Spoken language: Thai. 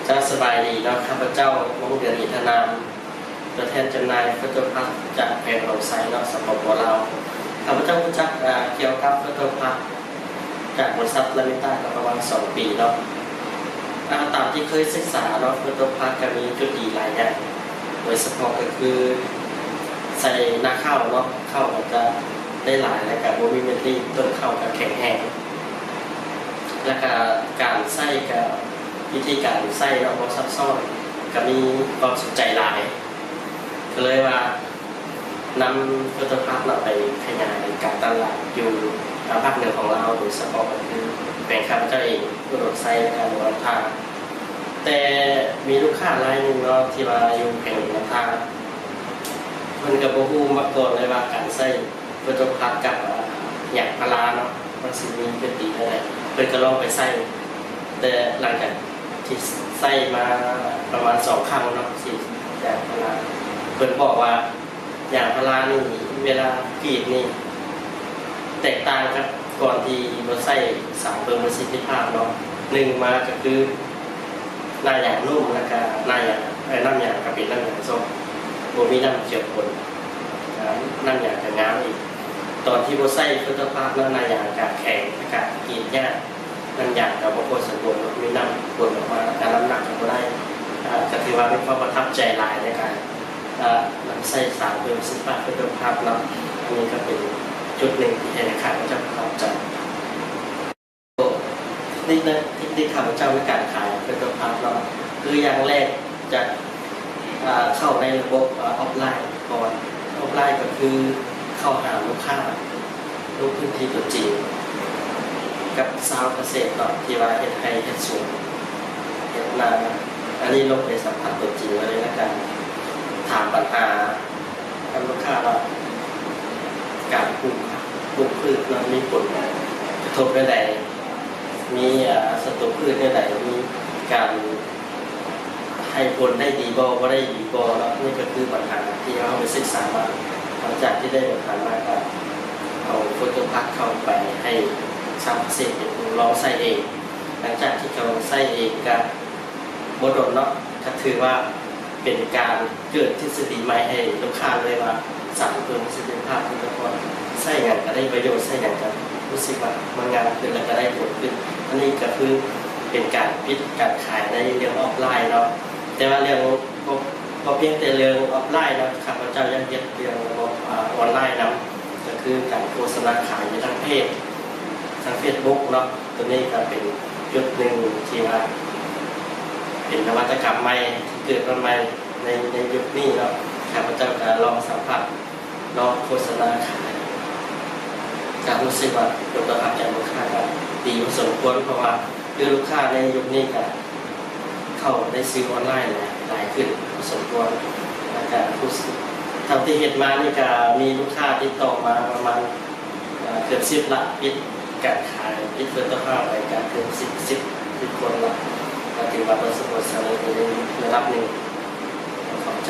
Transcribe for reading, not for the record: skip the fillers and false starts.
จะสบายดีเนาะข้าพเจ้าวงเดือนอินทนามตัวแทนจำหน่ายโฟโต้พาสจากแผงโรงไซน์เนาะสปปลาวข้าพเจ้ารู้จักเกี่ยวกับโฟโต้พาสจากบริษัทลามิต้าประมาณ2 ปีเนาะตามที่เคยศึกษาเนาะโฟโต้พาสก็มีจุดดีหลายอย่างโดยเฉพาะก็คือใส่หน้าข้าวเนาะข้าวมันจะได้หลายและกับโมมิเมนตี้ต้นข้าวกับแข็งแห้งและการใส่กับวิธีการใส่เราซับซ้อนก็มีความสนใจหลายก็เลยว่านำโฟโต้พาสเราไปขยายการตลาดอยู่ภาคเหนือของเราโดยเฉพาะก็คือแบ่งข้าพเจ้าเองผู้โดดไซและการวางทางแต่มีลูกค้ารายหนึ่งเนาะที่ว่าอยู่แข่งวางทางมันกับบูฮูมาก่อนเลยว่าการใส่โฟโต้พาสกับอย่างพาราเนาะมันสิมีเป็นดีอะไรเพื่อนก็ลองไปใส่แต่หลังจากที่ใส่มาประมาณ2 ครั้งเนาะสิอย่างพาราเพื่อนบอกว่าอย่างพารานี่เวลากรีดนี่แตกต่างครับก่อนที่เราใส่สารเพิ่มประสิทธิภาพเนาะ1มาก็คือหน้าอย่างนุ่มแล้วก็หน้าอย่างน้ำอย่างก็เป็นน้ำอย่างส้มโบมีน้ำเจือปนน้ำอย่างกับน้ำอีกตอนที่เราใส่โฟโต้พาสหน้าอย่างกับแข็งกับกรีดยากน้ำอย่างกับบางคนสมบูรณ์มีน้ำปนออกมาการน้ำหนักก็ได้ก็ถือว่าเป็นความประทับใจหลายในการนำใส่สารเพิ่มประสิทธิภาพโฟโต้พาสเนาะอันนี้ก็เป็นจุดหนึ่งที่ให้ขายจะประทับใจนี่นะที่ข้าพเจ้าในการขายโฟโต้พาสเนาะคืออย่างแรกจะเข้าในระบบออฟไลน์ก่อนออฟไลน์ก็คือเข้าหาลูกค้าลูกพื้นที่ตัวจริงกับชาวเกษตรเนาะที่ว่าเฮ็ดไร่เฮ็ดสวนเฮ็ดนาอันนี้ลงไปสัมผัสตัวจริงเลยแล้วกันถามปัญหากับลูกค้าว่าการปลูกพืชมันมีผลกระทบใดมีศัตรูพืชใดมีการให้ผลได้ดีบ่ได้ดีบ่แล้วนี่ก็คือปัญหาที่เราไปศึกษามาหลังจากที่ได้ปัญหามาก็เอาโฟโต้พาสเข้าไปให้ชาวเกษตรลองใส่เองหลังจากที่เขาใส่เองก็บ่โดนเนาะก็ถือว่าเป็นการเกิดทฤษฎีใหม่ให้ลูกค้าเลยว่าสารเพิ่มประสิทธิภาพทุกคนใส่อย่างก็ได้ประโยชน์ใส่อย่างก็รู้สึกว่ามันงามขึ้นแล้วก็ได้ผลขึ้นอันนี้ก็คือเป็นการปิดการขายในเรื่องออฟไลน์เนาะแต่ว่าเรื่องก็เพียงแต่เรื่องออฟไลน์เนาะข้าพเจ้ายังเฮ็ดเรื่องระบบออนไลน์นำก็คือการโฆษณาขายในทางเพจทาง Facebook เนาะตัวนี้ก็เป็นจุดหนึ่งที่ว่าเป็นนวัตกรรมใหม่ที่เกิดมาใหม่ในยุคนี้เนาะข้าพเจ้าจะลองสัมผัสลองโฆษณาขายจะรู้สึกว่าผลตอบรับจากลูกค้าก็ดีพอสมควรเพราะว่าคือลูกค้าในยุคนี้ก็เข้าได้ซื้อออนไลน์หลายขึ้นพอสมควรแล้วก็ผู้ทำที่เห็นมานี่ก็มีลูกค้าติดต่อมาประมาณเกือบ10 ละปิดการขายปิดโฟโต้พาสรายการเกือบ10 คนละถือว่าประสบความสำเร็จในระดับหนึ่งขอบใจ